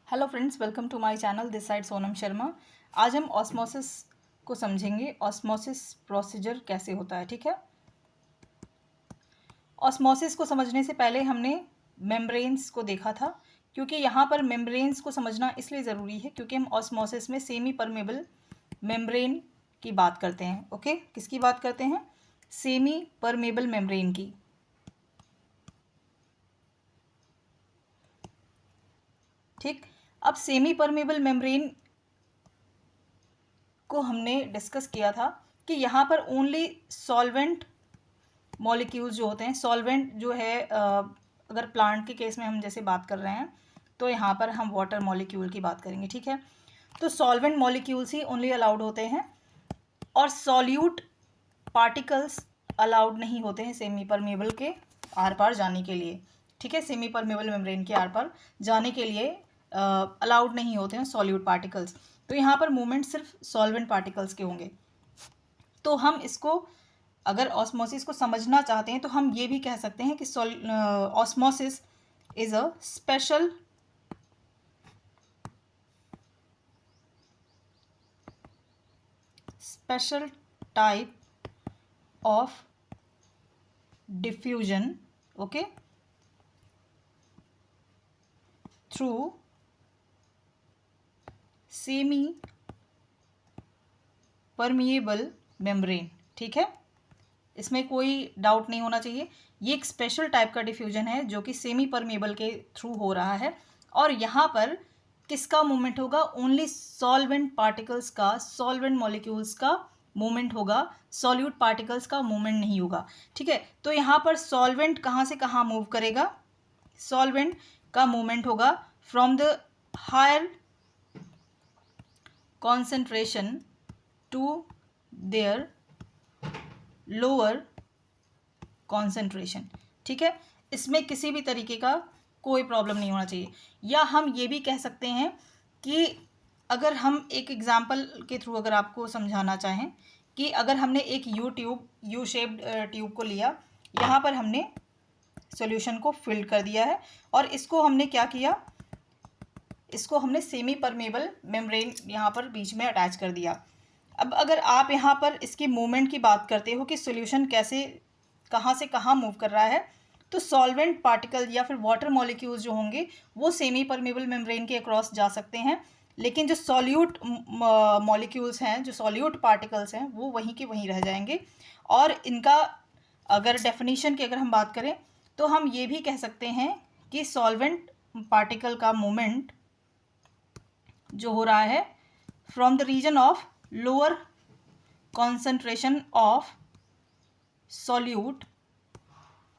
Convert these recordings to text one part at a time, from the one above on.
Hello friends, welcome to my channel. This side Sonam Sharma. आज हम osmosis को समझेंगे। ऑस्मोसिस प्रोसीजर कैसे होता है, ठीक है। ऑस्मोसिस को समझने से पहले हमने मेम्ब्रेन्स को देखा था, क्योंकि यहाँ पर मेम्ब्रेन्स को समझना इसलिए ज़रूरी है क्योंकि हम ऑस्मोसिस में सेमी परमेबल मेम्ब्रेन की बात करते हैं। ओके, किसकी बात करते हैं? सेमी परमेबल मेम्ब्रेन की। ठीक, अब सेमी परमेबल मेम्ब्रेन को हमने डिस्कस किया था कि यहाँ पर ओनली सॉल्वेंट मॉलिक्यूल्स जो होते हैं, सॉल्वेंट जो है अगर प्लांट के केस में हम जैसे बात कर रहे हैं तो यहाँ पर हम वाटर मॉलिक्यूल की बात करेंगे, ठीक है। तो सॉल्वेंट मॉलिक्यूल्स ही ओनली अलाउड होते हैं और सॉल्यूट पार्टिकल्स अलाउड नहीं होते हैं सेमी परमेबल के आर पार जाने के लिए, ठीक है। सेमी परमेबल मेम्ब्रेन के आर पार जाने के लिए अलाउड नहीं होते हैं सॉल्यूट पार्टिकल्स। तो यहाँ पर मूवमेंट सिर्फ सॉल्वेंट पार्टिकल्स के होंगे। तो हम इसको अगर ऑस्मोसिस को समझना चाहते हैं तो हम ये भी कह सकते हैं कि osmosis is a special type of diffusion, okay, through semi permeable membrane, ठीक है। इसमें कोई डाउट नहीं होना चाहिए। ये एक स्पेशल टाइप का डिफ्यूजन है जो कि सेमी परमेबल के थ्रू हो रहा है और यहाँ पर किसका मूवमेंट होगा? ओनली सॉल्वेंट पार्टिकल्स का, सॉल्वेंट मॉलिक्यूल्स का मूवमेंट होगा, सॉल्यूट पार्टिकल्स का मूवमेंट नहीं होगा, ठीक है। तो यहाँ पर सॉल्वेंट कहाँ से कहाँ मूव करेगा? सॉल्वेंट का मूवमेंट होगा from the higher concentration to their lower concentration, ठीक है। इसमें किसी भी तरीके का कोई प्रॉब्लम नहीं होना चाहिए। या हम ये भी कह सकते हैं कि अगर हम एक एग्जांपल के थ्रू अगर आपको समझाना चाहें कि अगर हमने एक यू शेप्ड ट्यूब को लिया, यहाँ पर हमने सॉल्यूशन को फिल कर दिया है और इसको हमने क्या किया? इसको हमने सेमी परमेबल मेम्ब्रेन यहाँ पर बीच में अटैच कर दिया। अब अगर आप यहाँ पर इसकी मूवमेंट की बात करते हो कि सॉल्यूशन कैसे कहाँ से कहाँ मूव कर रहा है, तो सॉल्वेंट पार्टिकल या फिर वाटर मॉलिक्यूल्स जो होंगे वो सेमी परमेबल मेम्ब्रेन के अक्रॉस जा सकते हैं, लेकिन जो सॉल्यूट मॉलिक्यूल्स हैं, जो सॉल्यूट पार्टिकल्स हैं, वो वहीं के वहीं रह जाएंगे। और इनका अगर डेफिनेशन की अगर हम बात करें तो हम ये भी कह सकते हैं कि सॉल्वेंट पार्टिकल का मूवमेंट जो हो रहा है from the region of lower concentration of solute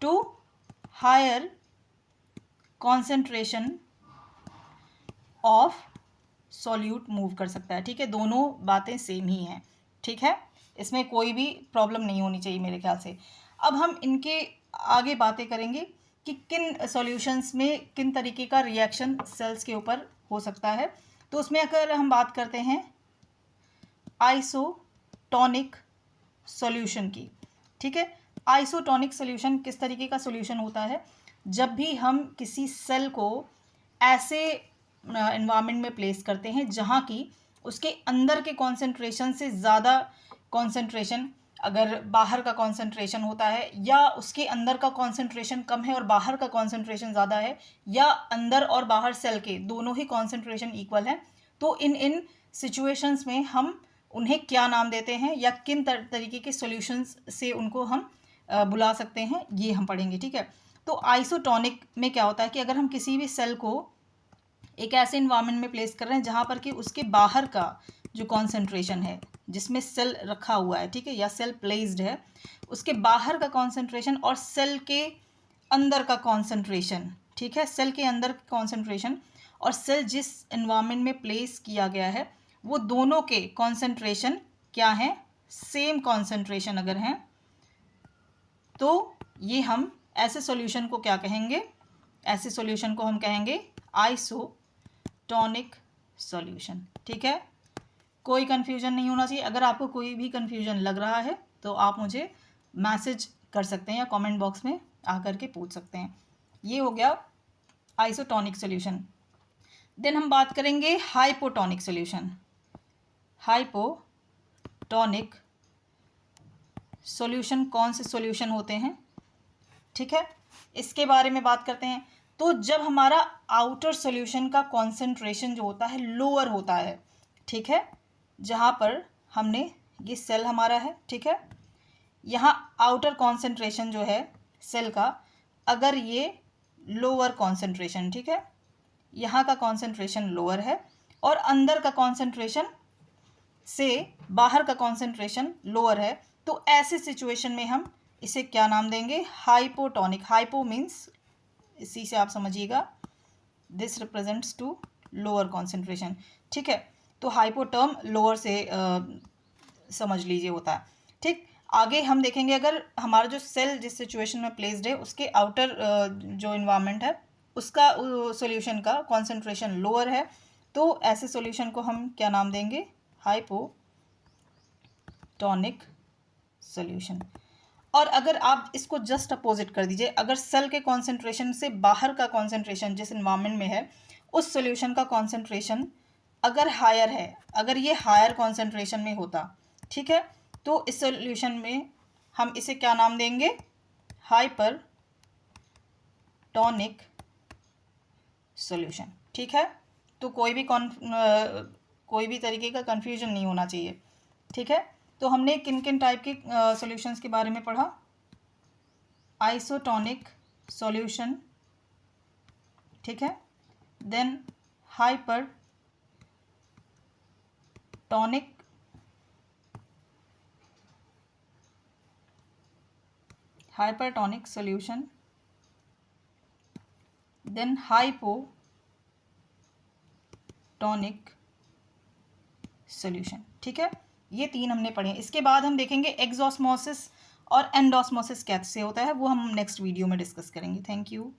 to higher concentration of solute move कर सकता है, ठीक है। दोनों बातें सेम ही हैं, ठीक है। इसमें कोई भी प्रॉब्लम नहीं होनी चाहिए मेरे ख्याल से। अब हम इनके आगे बातें करेंगे कि किन सॉल्यूशंस में किन तरीके का रिएक्शन सेल्स के ऊपर हो सकता है। तो उसमें अगर हम बात करते हैं आइसोटोनिक सॉल्यूशन की, ठीक है। आइसोटोनिक सॉल्यूशन किस तरीके का सॉल्यूशन होता है? जब भी हम किसी सेल को ऐसे एनवायरनमेंट में प्लेस करते हैं जहाँ की उसके अंदर के कॉन्सेंट्रेशन से ज़्यादा कॉन्सेंट्रेशन, अगर बाहर का कॉन्सेंट्रेशन होता है या उसके अंदर का कॉन्सेंट्रेशन कम है और बाहर का कॉन्सेंट्रेशन ज़्यादा है, या अंदर और बाहर सेल के दोनों ही कॉन्सेंट्रेशन इक्वल है, तो इन सिचुएशंस में हम उन्हें क्या नाम देते हैं या किन तरीके के सॉल्यूशंस से उनको हम बुला सकते हैं, ये हम पढ़ेंगे, ठीक है। तो आइसोटोनिक में क्या होता है कि अगर हम किसी भी सेल को एक ऐसे इन्वायरमेंट में प्लेस कर रहे हैं जहाँ पर कि उसके बाहर का जो कॉन्सेंट्रेशन है, जिसमें सेल रखा हुआ है, ठीक है, या सेल प्लेस्ड है, उसके बाहर का कॉन्सेंट्रेशन और सेल के अंदर का कॉन्सेंट्रेशन, ठीक है, सेल के अंदर का कॉन्सेंट्रेशन और सेल जिस इन्वायरमेंट में प्लेस किया गया है वो दोनों के कॉन्सेंट्रेशन क्या हैं? सेम कॉन्सेंट्रेशन अगर हैं तो ये हम ऐसे सॉल्यूशन को क्या कहेंगे? ऐसे सॉल्यूशन को हम कहेंगे आइसोटोनिक सॉल्यूशन, ठीक है। कोई कन्फ्यूजन नहीं होना चाहिए। अगर आपको कोई भी कन्फ्यूजन लग रहा है तो आप मुझे मैसेज कर सकते हैं या कमेंट बॉक्स में आकर के पूछ सकते हैं। ये हो गया आइसोटोनिक सॉल्यूशन। देन हम बात करेंगे हाइपोटोनिक सॉल्यूशन। हाइपोटोनिक सॉल्यूशन कौन से सॉल्यूशन होते हैं, ठीक है, इसके बारे में बात करते हैं। तो जब हमारा आउटर सॉल्यूशन का कॉन्सेंट्रेशन जो होता है लोअर होता है, ठीक है, जहाँ पर हमने ये सेल हमारा है, ठीक है, यहाँ आउटर कॉन्सेंट्रेशन जो है सेल का, अगर ये लोअर कॉन्सेंट्रेशन, ठीक है, यहाँ का कॉन्सेंट्रेशन लोअर है और अंदर का कॉन्सेंट्रेशन से बाहर का कॉन्सेंट्रेशन लोअर है, तो ऐसे सिचुएशन में हम इसे क्या नाम देंगे, हाइपोटोनिक। हाइपो मीन्स, इसी से आप समझिएगा, this represents to lower concentration, ठीक है। तो हाइपो टर्म लोअर से समझ लीजिए होता है, ठीक। आगे हम देखेंगे अगर हमारा जो सेल जिस सिचुएशन में प्लेस्ड है उसके आउटर जो इन्वायरमेंट है उसका सॉल्यूशन का कॉन्सेंट्रेशन लोअर है, तो ऐसे सॉल्यूशन को हम क्या नाम देंगे, हाइपोटोनिक सॉल्यूशन। और अगर आप इसको जस्ट अपोजिट कर दीजिए, अगर सेल के कॉन्सेंट्रेशन से बाहर का कॉन्सेंट्रेशन जिस इन्वायरमेंट में है उस सॉल्यूशन का कॉन्सेंट्रेशन अगर हायर है, अगर ये हायर कॉन्सेंट्रेशन में होता, ठीक है, तो इस सॉल्यूशन में हम इसे क्या नाम देंगे, हाइपरटोनिक सॉल्यूशन, ठीक है। तो कोई भी तरीके का कन्फ्यूजन नहीं होना चाहिए, ठीक है। तो हमने किन किन टाइप के सॉल्यूशंस के बारे में पढ़ा, आइसोटोनिक सॉल्यूशन, ठीक है, then hypertonic solution, then hypotonic solution, ठीक है। ये तीन हमने पढ़े हैं। इसके बाद हम देखेंगे एक्सऑस्मोसिस और एंडोस्मोसिस कैसे होता है, वो हम नेक्स्ट वीडियो में डिस्कस करेंगे। Thank you.